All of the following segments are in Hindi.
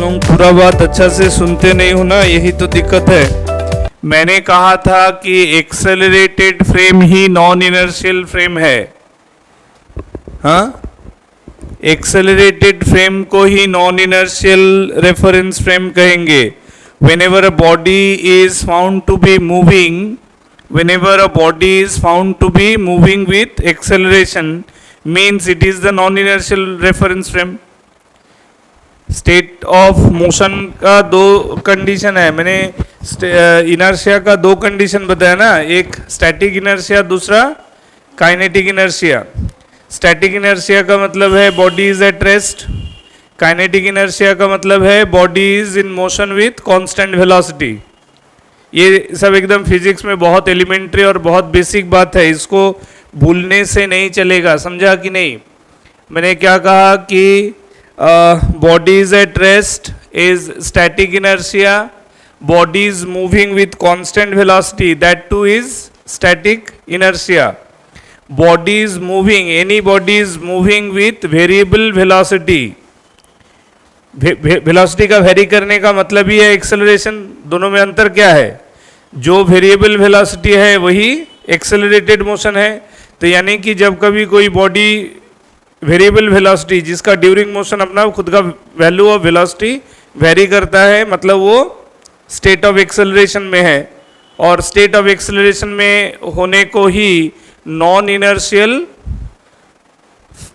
लोग पूरा बात अच्छा से सुनते नहीं हो ना, यही तो दिक्कत है। मैंने कहा था कि एक्सेलरेटेड फ्रेम ही नॉन इनर्शियल फ्रेम है। हाँ, एक्सेलरेटेड फ्रेम को ही नॉन इनर्शियल रेफरेंस फ्रेम कहेंगे। whenever a body is found to be moving whenever a body is found to be moving with acceleration means it is the non inertial reference frame. State of motion का दो कंडीशन है, मैंने इनर्शिया का दो कंडीशन बताया ना, एक स्टैटिक इनर्शिया, दूसरा काइनेटिक इनर्शिया। स्टैटिक इनर्शिया का मतलब है body is at rest, kinetic inertia का मतलब है body is in motion with constant velocity. ये सब एकदम फिजिक्स में बहुत एलिमेंट्री और बहुत बेसिक बात है, इसको भूलने से नहीं चलेगा, समझा कि नहीं। मैंने क्या कहा कि body is at rest is static inertia, body is moving with constant velocity, that too is static inertia. Body is moving, any body is moving with variable velocity. Velocity का वेरी करने का मतलब ही है एक्सेलरेशन। दोनों में अंतर क्या है? जो वेरिएबल वेलोसिटी है वही एक्सेलरेटेड मोशन है। तो यानी कि जब कभी कोई बॉडी वेरिएबल वेलोसिटी, जिसका ड्यूरिंग मोशन अपना खुद का वैल्यू ऑफ वेलोसिटी वेरी करता है, मतलब वो स्टेट ऑफ एक्सेलरेशन में है, और स्टेट ऑफ एक्सेलरेशन में होने को ही नॉन इनर्शियल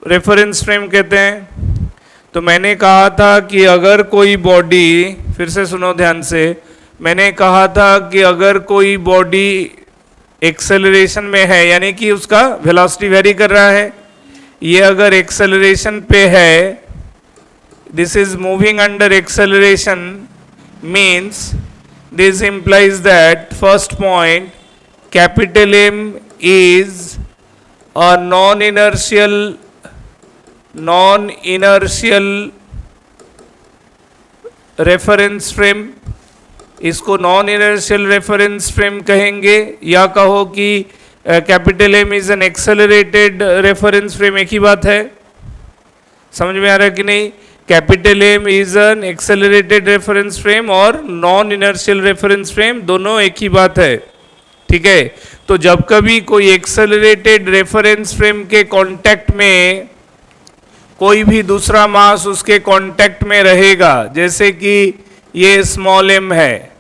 रेफरेंस फ्रेम कहते हैं। तो मैंने कहा था कि अगर कोई बॉडी, फिर से सुनो ध्यान से, मैंने कहा था कि अगर कोई बॉडी एक्सेलरेशन में है, यानी कि उसका वेलोसिटी वेरी कर रहा है, ये अगर एक्सेलरेशन पे है, this is moving under acceleration, means this implies that first point capital M is a non-inertial reference frame। इसको नॉन इनर्शियल रेफरेंस फ्रेम कहेंगे, या कहो कि capital M is an accelerated reference frame, एक ही बात है। समझ में आ रहा है कि नहीं? Capital M is an accelerated reference frame और नॉन इनर्शियल रेफरेंस फ्रेम दोनों एक ही बात है, ठीक है। तो जब कभी कोई एक्सेलरेटेड रेफरेंस फ्रेम के कांटेक्ट में कोई भी दूसरा मास उसके कांटेक्ट में रहेगा, जैसे कि ये स्मॉल एम है,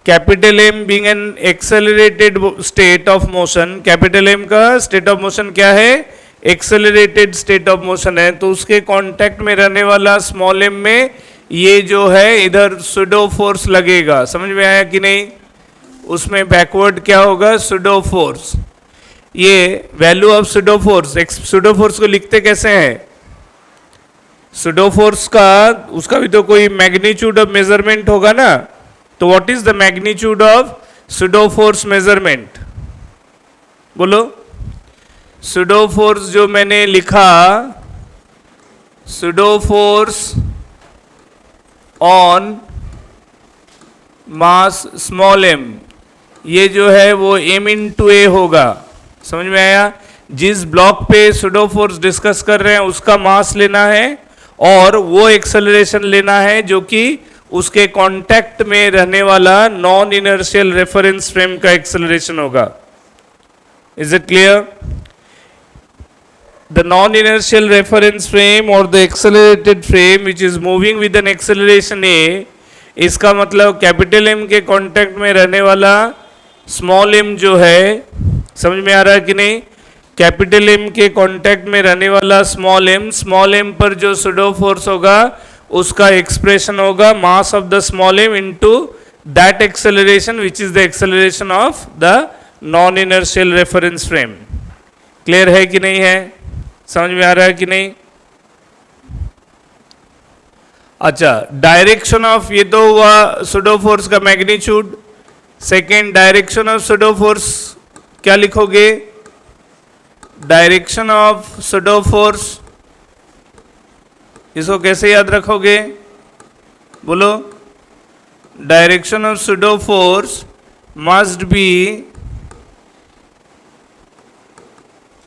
capital M being an accelerated state of motion, capital M का स्टेट ऑफ मोशन क्या है? एक्सेलरेटेड स्टेट ऑफ मोशन है। तो उसके कांटेक्ट में रहने वाला स्मॉल एम में ये जो है इधर सुडो फोर्स लगेगा। समझ में आया कि नहीं? उसमें बैकवर्ड क्या होगा? Pseudo force. ये value of pseudo force, pseudo force को लिखते कैसे हैं? सुडो फोर्स का, उसका भी तो कोई मैग्नीट्यूड ऑफ मेजरमेंट होगा ना। तो what is the magnitude of pseudo force measurement? बोलो। सुडो फोर्स जो मैंने लिखा, pseudo force on mass small M, ये जो है वो m इंटू ए होगा। समझ में आया? जिस ब्लॉक पे सुडो फोर्स डिस्कस कर रहे हैं उसका मास लेना है और वो एक्सेलरेशन लेना है जो कि उसके कांटेक्ट में रहने वाला नॉन इनर्शियल रेफरेंस फ्रेम का एक्सेलरेशन होगा। Is it clear? The non-inertial reference frame or the accelerated frame which is moving with an acceleration a, इसका मतलब कैपिटल M के कांटेक्ट में रहने वाला स्मॉल m जो है, समझ में आ रहा है कि नहीं? कैपिटल M के कांटेक्ट में रहने वाला स्मॉल m पर जो सुडो फोर्स होगा उसका एक्सप्रेशन होगा mass of the small m into that acceleration which is the acceleration of the non inertial reference frame. Clear है कि नहीं है? समझ में आ रहा है कि नहीं? अच्छा, डायरेक्शन ऑफ, ये तो हुआ सुडो फोर्स का magnitude. Second, direction of pseudo force क्या लिखोगे? डायरेक्शन ऑफ सुडो फोर्स, इसको कैसे याद रखोगे? बोलो। Direction of pseudo force must be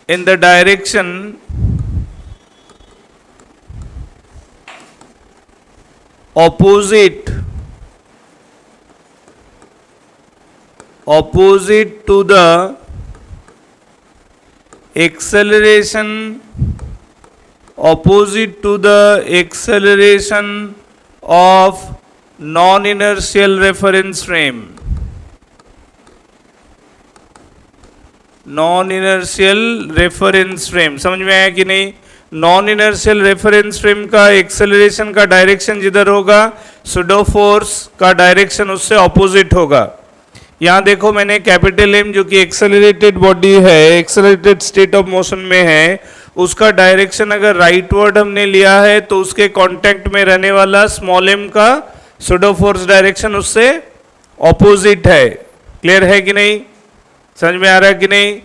in the direction opposite to the acceleration of non-inertial reference frame. Non inertial reference frame समझ में आया कि नहीं? नॉन इनर्शियल रेफरेंस फ्रेम का एक्सेलरेशन का डायरेक्शन जिधर होगा, सुडो फोर्स का डायरेक्शन उससे ऑपोजिट होगा। यहाँ देखो मैंने कैपिटल एम जो कि एक्सेलरेटेड बॉडी है, एक्सेलरेटेड स्टेट ऑफ मोशन में है, उसका डायरेक्शन अगर राइटवर्ड हमने लिया है तो उसके कांटेक्ट में रहने वाला स्मॉल एम का सुडो फोर्स डायरेक्शन उससे ऑपोजिट है। क्लियर है कि नहीं? समझ में आ रहा है कि नहीं?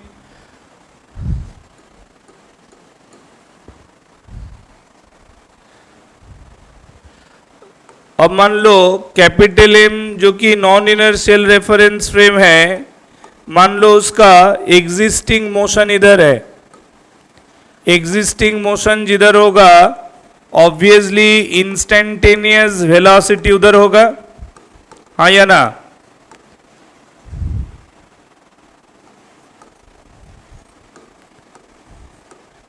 अब मान लो कैपिटल एम जो कि नॉन इनर्शियल रेफरेंस फ्रेम है, मान लो उसका एग्जिस्टिंग मोशन इधर है। एग्जिस्टिंग मोशन जिधर होगा ऑब्वियसली इंस्टेंटेनियस वेलोसिटी उधर होगा, हाँ या ना?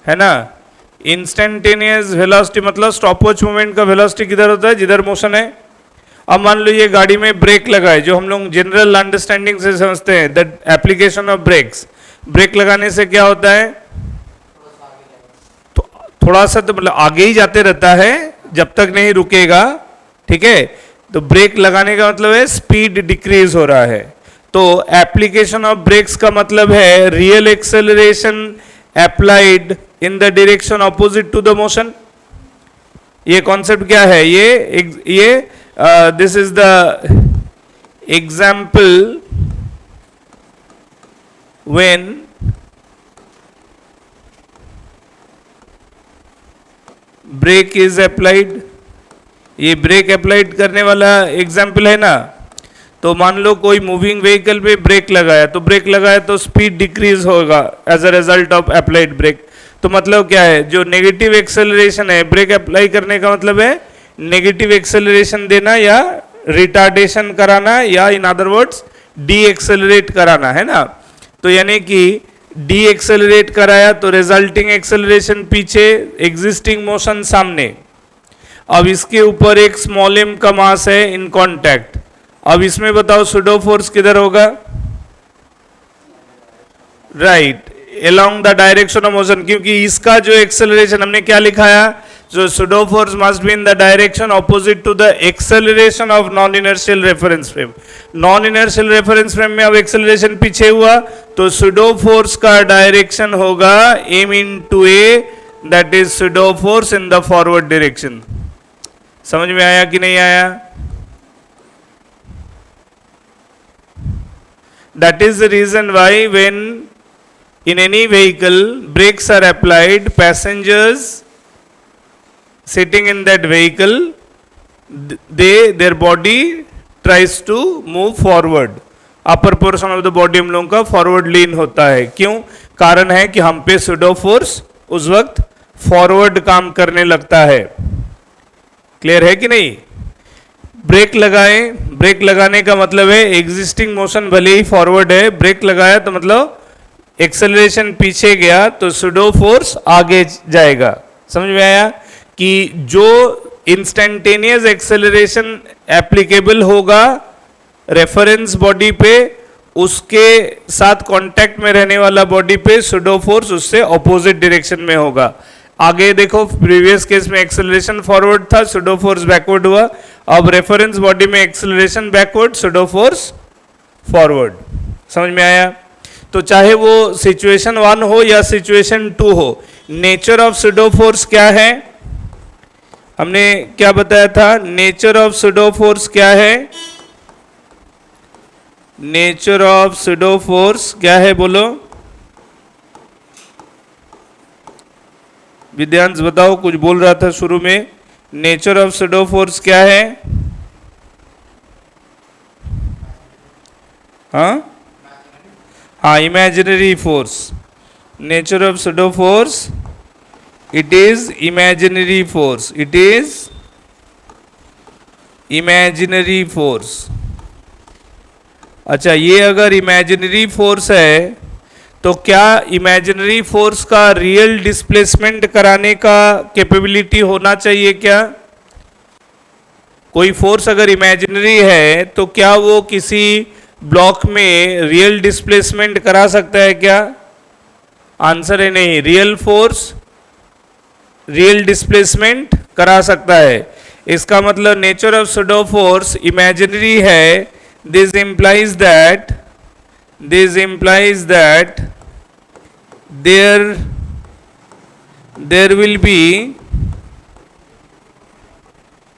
है ना? इंस्टेंटेनियस वेलोसिटी मतलब स्टॉपवॉच मूवमेंट का वेलोसिटी किधर होता है? जिधर मोशन है। अब मान लो ये गाड़ी में ब्रेक लगा है, जो हम लोग जनरल अंडरस्टैंडिंग से समझते हैं, that application of brakes. Brake लगाने से क्या होता है? तो थोड़ा सा तो मतलब आगे ही जाते रहता है जब तक नहीं रुकेगा, ठीक है? तो ब्रेक लगाने का मतलब है स्पीड डिक्रीज हो रहा है। तो एप्लीकेशन ऑफ ब्रेक्स का मतलब है real acceleration applied in the direction opposite to the motion। ये कॉन्सेप्ट क्या है? ये this is the example when brake is applied. ये ब्रेक अप्लाइड करने वाला एग्जाम्पल है ना। तो मान लो कोई मूविंग व्हीकल पे ब्रेक लगाया, तो ब्रेक लगाया तो स्पीड डिक्रीज होगा as a result of applied brake. तो मतलब क्या है? जो नेगेटिव एक्सेलरेशन है, ब्रेक अप्लाई करने का मतलब है नेगेटिव एक्सेलरेशन देना या रिटार्डेशन कराना, या in other words D accelerate कराना, है ना। तो यानी कि डी एक्सेलरेट कराया तो रिजल्टिंग एक्सेलरेशन पीछे, एग्जिस्टिंग मोशन सामने। अब इसके ऊपर एक स्मॉल एम का मास है इन कॉन्टैक्ट। अब इसमें बताओ सुडो फोर्स किधर होगा? Right, along the direction of motion, क्योंकि इसका जो एक्सेलरेशन हमने क्या लिखाया, जो pseudo force must be in the direction opposite to the acceleration of non inertial reference frame. Non inertial reference frame में अब एक्सेलरेशन पीछे हुआ तो सुडो फोर्स का डायरेक्शन होगा M in to A, that is pseudo force in the forward direction. समझ में आया कि नहीं आया? That is the reason why when in any vehicle brakes are applied, passengers sitting in that vehicle, their body tries to move forward. Upper portion of the body हम लोगों का फॉरवर्ड लीन होता है। क्यों? कारण है कि हम पे सुडो फोर्स उस वक्त फॉरवर्ड काम करने लगता है। क्लियर है कि नहीं? ब्रेक लगाए, ब्रेक लगाने का मतलब है एग्जिस्टिंग मोशन भले ही फॉरवर्ड है, ब्रेक लगाया तो मतलब एक्सेलरेशन पीछे गया तो सुडो फोर्स आगे जाएगा। समझ में आया कि जो इंस्टेंटेनियस एक्सेलरेशन एप्लीकेबल होगा रेफरेंस बॉडी पे, उसके साथ कांटेक्ट में रहने वाला बॉडी पे सुडो फोर्स उससे ऑपोजिट डायरेक्शन में होगा। आगे देखो, प्रीवियस केस में एक्सेलरेशन फॉरवर्ड था, सुडो फोर्स बैकवर्ड हुआ। अब रेफरेंस बॉडी में acceleration backward, pseudo force forward. समझ में आया? तो चाहे वो सिचुएशन 1 हो या सिचुएशन 2 हो, नेचर ऑफ सुडो फोर्स क्या है? हमने क्या बताया था? नेचर ऑफ सुडो फोर्स क्या है? नेचर ऑफ सुडो फोर्स क्या है बोलो? विद्यांश बताओ, कुछ बोल रहा था शुरू में। नेचर ऑफ सुडो फोर्स क्या है? हाँ, imaginary force. Nature of pseudo force, it is imaginary force. It is imaginary force. अच्छा, ये अगर इमेजिनरी फोर्स है तो क्या इमेजिनरी फोर्स का रियल डिस्प्लेसमेंट कराने का कैपेबिलिटी होना चाहिए क्या? कोई फोर्स अगर इमेजिनरी है तो क्या वो किसी ब्लॉक में रियल डिस्प्लेसमेंट करा सकता है क्या? आंसर है नहीं। रियल फोर्स रियल डिस्प्लेसमेंट करा सकता है। इसका मतलब nature of pseudo force imaginary है। This implies that there will be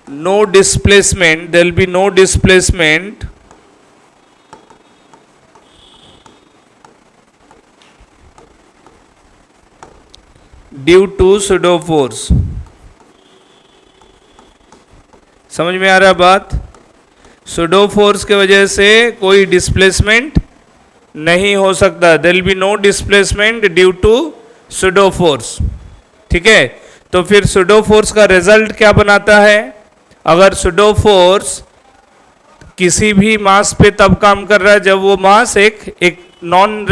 no displacement, there will be no displacement due to pseudo force। समझ में आ रहा बात? pseudo force के वजह से कोई डिस्प्लेसमेंट नहीं हो सकता। there will be no displacement due to pseudo force। ठीक है, तो फिर pseudo force का रिजल्ट क्या बनाता है? अगर pseudo force किसी भी मास पे तब काम कर रहा है जब वो मास एक नॉन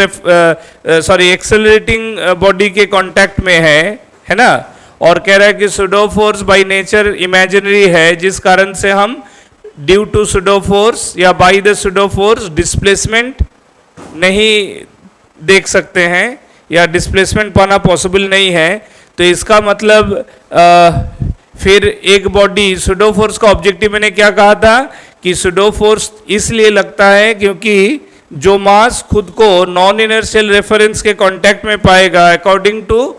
एक्सेलरेटिंग बॉडी के कांटेक्ट में है ना, और कह रहा है कि pseudo force by nature imaginary है, जिस कारण से हम ड्यू टू pseudo force या by the pseudo force displacement नहीं देख सकते हैं या डिस्प्लेसमेंट पाना पॉसिबल नहीं है। तो इसका मतलब फिर एक बॉडी pseudo force का ऑब्जेक्टिव मैंने क्या कहा था कि pseudo force इसलिए लगता है क्योंकि जो मास खुद को नॉन इनर्शियल रेफरेंस के कांटेक्ट में पाएगा, according to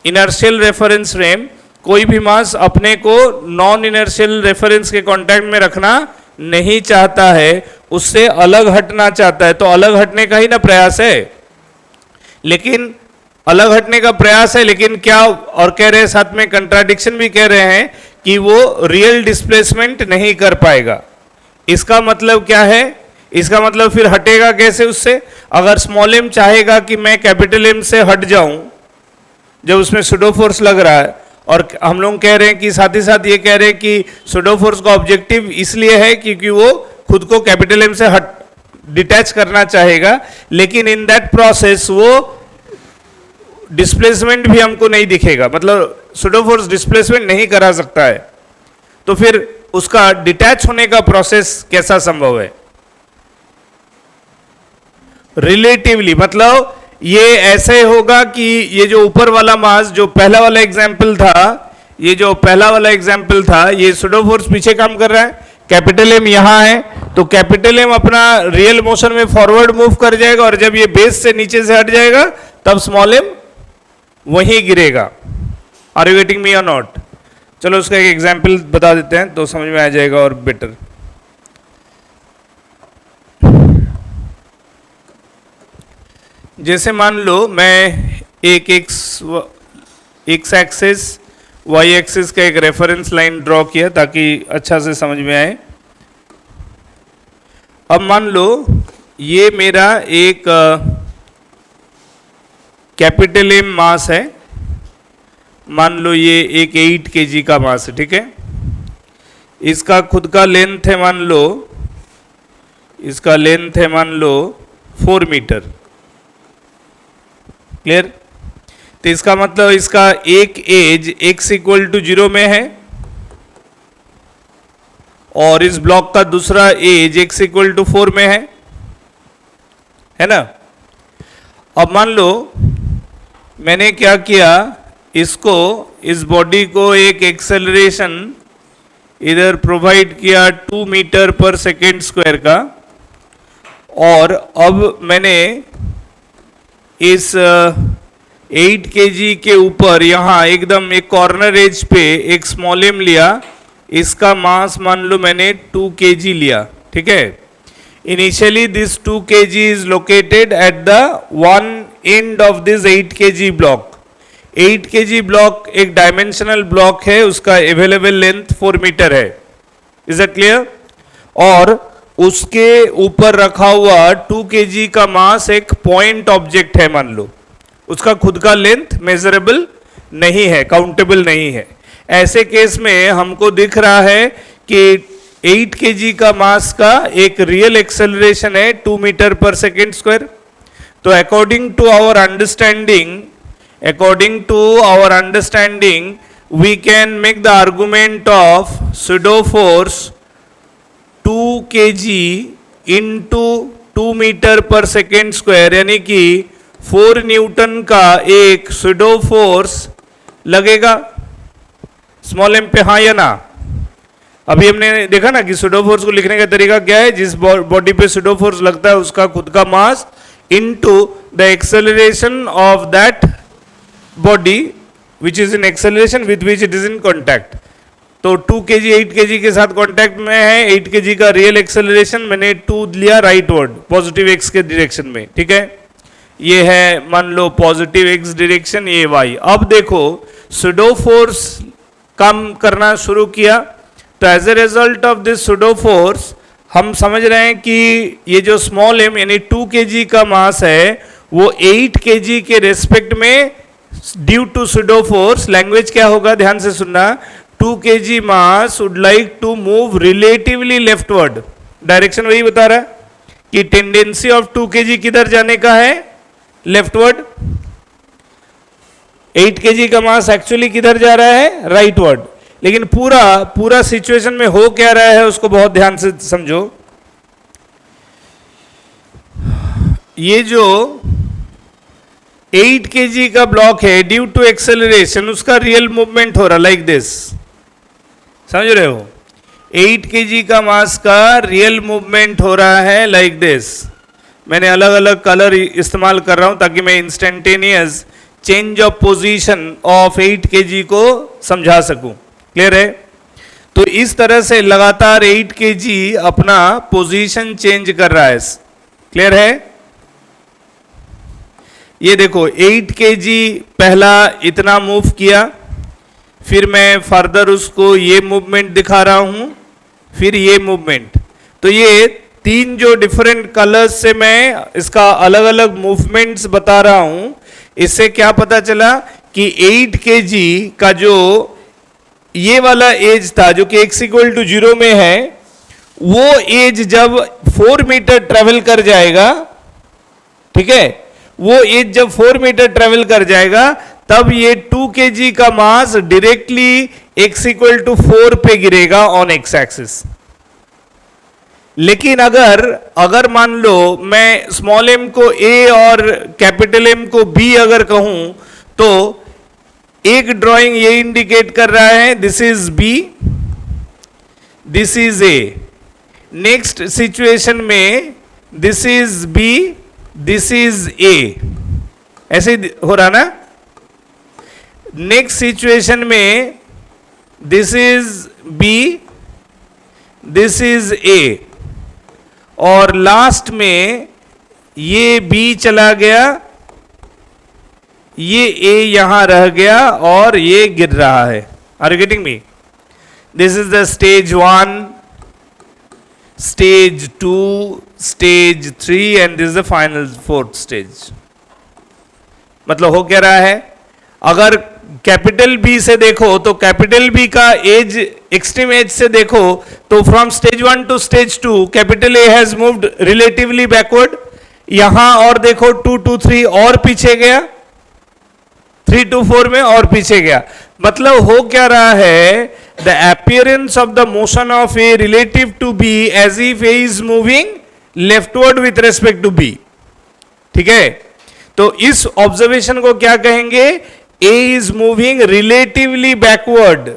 inertial reference frame, कोई भी मास अपने को नॉन इनर्शियल रेफरेंस के कांटेक्ट में रखना नहीं चाहता है, उससे अलग हटना चाहता है। तो अलग हटने का ही ना प्रयास है, लेकिन अलग हटने का प्रयास है, लेकिन क्या और कह रहे हैं, साथ में कंट्राडिक्शन भी कह रहे हैं कि वो रियल डिस्प्लेसमेंट नहीं कर पाएगा। इसका मतलब क्या है? इसका मतलब फिर हटेगा कैसे उससे? अगर स्मॉल एम चाहेगा कि मैं कैपिटल एम से हट जाऊं जब उसमें सुडो फोर्स लग रहा है, और हम लोग कह रहे हैं कि साथ ही साथ ये कह रहे हैं कि सुडो फोर्स का ऑब्जेक्टिव इसलिए है क्योंकि वो खुद को कैपिटल एम से डिटैच करना चाहेगा, लेकिन इन दैट प्रोसेस वो डिस्प्लेसमेंट भी हमको नहीं दिखेगा, मतलब सुडो फोर्स डिस्प्लेसमेंट नहीं करा सकता है। तो फिर उसका डिटैच होने का प्रोसेस कैसा संभव है? रिलेटिवली, मतलब ये ऐसे होगा कि ये जो ऊपर वाला मास, जो पहला वाला एग्जाम्पल था, ये जो पहला वाला एग्जाम्पल था, ये सुडो फोर्स पीछे काम कर रहा है, कैपिटल एम यहां है, तो कैपिटल एम अपना रियल मोशन में फॉरवर्ड मूव कर जाएगा, और जब ये बेस से नीचे से हट जाएगा तब स्मॉल एम वहीं गिरेगा। आर यू गेटिंग मी और नॉट? चलो उसका एक एग्जाम्पल बता देते हैं तो समझ में आ जाएगा और बेटर। जैसे मान लो मैं एक एक्स एक्सिस वाई एक्सिस का एक रेफरेंस लाइन ड्रॉ किया ताकि अच्छा से समझ में आए। अब मान लो ये मेरा एक कैपिटल एम मास है, मान लो ये एक 8 kg का मास है, ठीक है। इसका खुद का लेंथ है, मान लो इसका लेंथ है मान लो 4 मीटर। क्लियर? तो इसका मतलब इसका एक एज x इक्वल टू 0 में है, और इस ब्लॉक का दूसरा एज x इक्वल टू 4 में है ना। अब मान लो मैंने क्या किया, इसको, इस बॉडी को एक एक्सेलरेशन इधर प्रोवाइड किया 2 मीटर पर सेकेंड स्क्वायर का, और अब मैंने इस 8 kg के ऊपर यहाँ एकदम एक कॉर्नर एज पे एक स्मॉल एम लिया, इसका मास मान लो मैंने 2 kg लिया, ठीक है। Initially this 2 kg is located at the one end of this 8 kg block. 8 kg block एक डायमेंशनल ब्लॉक है, उसका अवेलेबल लेंथ 4 मीटर है। Is that clear? और उसके ऊपर रखा हुआ 2 kg का मास एक पॉइंट ऑब्जेक्ट है, मान लो उसका खुद का लेंथ मेजरेबल नहीं है, काउंटेबल नहीं है। ऐसे केस में हमको दिख रहा है कि 8 kg का मास का एक रियल एक्सेलरेशन है 2 मीटर पर सेकेंड स्क्वायर। तो according to our understanding we can make the argument of pseudo force 2 kg into 2 meter पर सेकेंड स्क्वायर, यानी कि 4 न्यूटन का एक pseudo फोर्स लगेगा स्मॉल एम पे, हाँ या ना? अभी हमने देखा ना कि pseudo फोर्स को लिखने का तरीका क्या है, जिस बॉडी पे pseudo फोर्स लगता है उसका खुद का mass into the acceleration of that body which is in acceleration with which it is in contact। तो 2 kg 8 kg के साथ कांटेक्ट में है, 8 kg का रियल एक्सेलरेशन मैंने 2 लिया राइटवर्ड पॉजिटिव x के डायरेक्शन में, ठीक है। ये है मान लो पॉजिटिव x डायरेक्शन, ये y। अब देखो सुडो फोर्स काम करना शुरू किया, तो as a result of this pseudo force हम समझ रहे हैं कि ये जो स्मॉल m यानी 2 kg का मास है वो 8 kg के रेस्पेक्ट में due to pseudo force, language क्या होगा ध्यान से सुनना, 2 kg mass would like to move relatively leftward. Direction वही बता रहा है कि टेंडेंसी ऑफ 2 kg किधर जाने का है, लेफ्टवर्ड। 8 kg का मास एक्चुअली किधर जा रहा है, राइटवर्ड। लेकिन पूरा सिचुएशन में हो क्या रहा है उसको बहुत ध्यान से समझो। ये जो 8 kg का ब्लॉक है ड्यू टू एक्सेलरेशन, उसका रियल मूवमेंट हो रहा लाइक दिस, समझ रहे हो? 8 kg का मास का रियल मूवमेंट हो रहा है लाइक दिस। मैंने अलग अलग कलर इस्तेमाल कर रहा हूं ताकि मैं instantaneous change of position of 8 kg को समझा सकूं। क्लियर है? तो इस तरह से लगातार 8 kg अपना पोजीशन चेंज कर रहा है। क्लियर है? ये देखो 8 kg पहला इतना मूव किया, फिर मैं फर्दर उसको ये मूवमेंट दिखा रहा हूं, फिर ये मूवमेंट। तो ये 3 जो डिफरेंट कलर्स से मैं इसका अलग अलग मूवमेंट्स बता रहा हूं। इससे क्या पता चला कि 8 kg का जो ये वाला एज था जो कि x=0 में है, वो एज जब 4 मीटर ट्रेवल कर जाएगा, ठीक है, वो एज जब 4 मीटर ट्रेवल कर जाएगा तब ये 2 kg का मास डायरेक्टली x=4 पे गिरेगा ऑन x एक्सिस। लेकिन अगर मान लो मैं स्मॉल m को a और कैपिटल M को b अगर कहूं, तो एक ड्राइंग ये इंडिकेट कर रहा है this is b, this is a। Next situation में this is b, this is A, ऐसे हो रहा ना। नेक्स्ट सिचुएशन में this is B, this is A, और लास्ट में ये बी चला गया, ये ए यहां रह गया और ये गिर रहा है। Are you getting me? This is the stage 1, stage 2, stage 3 and this is the final 4th stage। मतलब हो क्या रहा है, अगर कैपिटल बी से देखो तो कैपिटल बी का एज एक्सट्रीम एज से देखो तो from stage 1 to stage 2 capital A has moved relatively backward. यहां और देखो 2 to 3 और पीछे गया, 3 to 4 में और पीछे गया। मतलब हो क्या रहा है, the appearance of the motion of A relative to B as if A is moving leftward with respect to B। ठीक है, तो इस ऑब्जर्वेशन को क्या कहेंगे, A is moving relatively backward,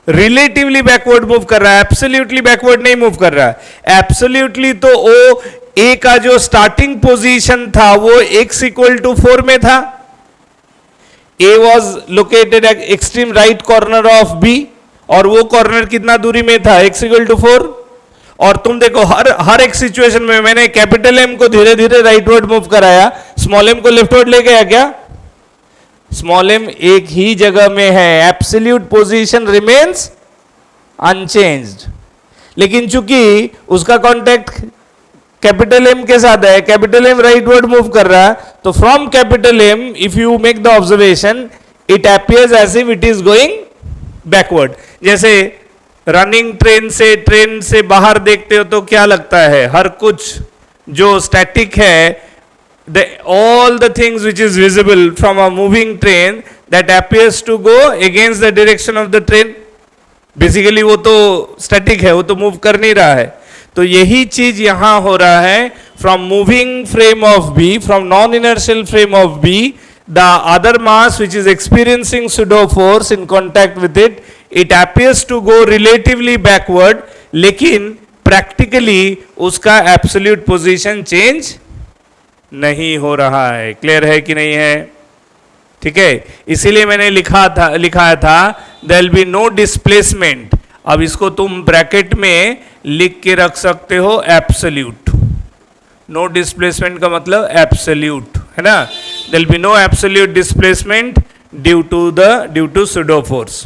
relatively backward move कर रहा है, एब्सोल्युटली बैकवर्ड नहीं मूव कर रहा है। एब्सोल्युटली तो ओ ए का जो स्टार्टिंग पोजीशन था वो x=4 में था। A was located at extreme right corner of B, और वो कॉर्नर कितना दूरी में था, x=4। और तुम देखो हर एक सिचुएशन में मैंने कैपिटल M को धीरे धीरे राइटवर्ड मूव कराया, स्मॉल m को लेफ्टवर्ड ले गया क्या? स्मॉल m एक ही जगह में है, एब्सोल्यूट पोजीशन रिमेन्स अनचेंज्ड। लेकिन चूंकि उसका कॉन्टेक्ट कैपिटल M के साथ है, कैपिटल M राइटवर्ड मूव कर रहा है, तो from capital M if you make the observation it appears as if it is going backward. जैसे रनिंग ट्रेन से बाहर देखते हो तो क्या लगता है? हर कुछ जो स्टैटिक है, all the things which is visible from a moving train that appears to go against the direction of the train, basically वो तो स्टैटिक है, वो तो मूव कर नहीं रहा है. तो यही चीज यहां हो रहा है. From moving frame of B, from non inertial frame of B, the other mass which is experiencing pseudo force in contact with it, it appears to go relatively backward, लेकिन प्रैक्टिकली उसका एब्सोल्यूट पोजीशन चेंज नहीं हो रहा है. क्लियर है कि नहीं है? ठीक है, इसीलिए मैंने लिखाया था there will be no displacement. अब इसको तुम ब्रैकेट में लिख के रख सकते हो एब्सोल्यूट. नो डिस्प्लेसमेंट का मतलब एब्सोल्यूट है ना. There will be no absolute displacement due to pseudo force.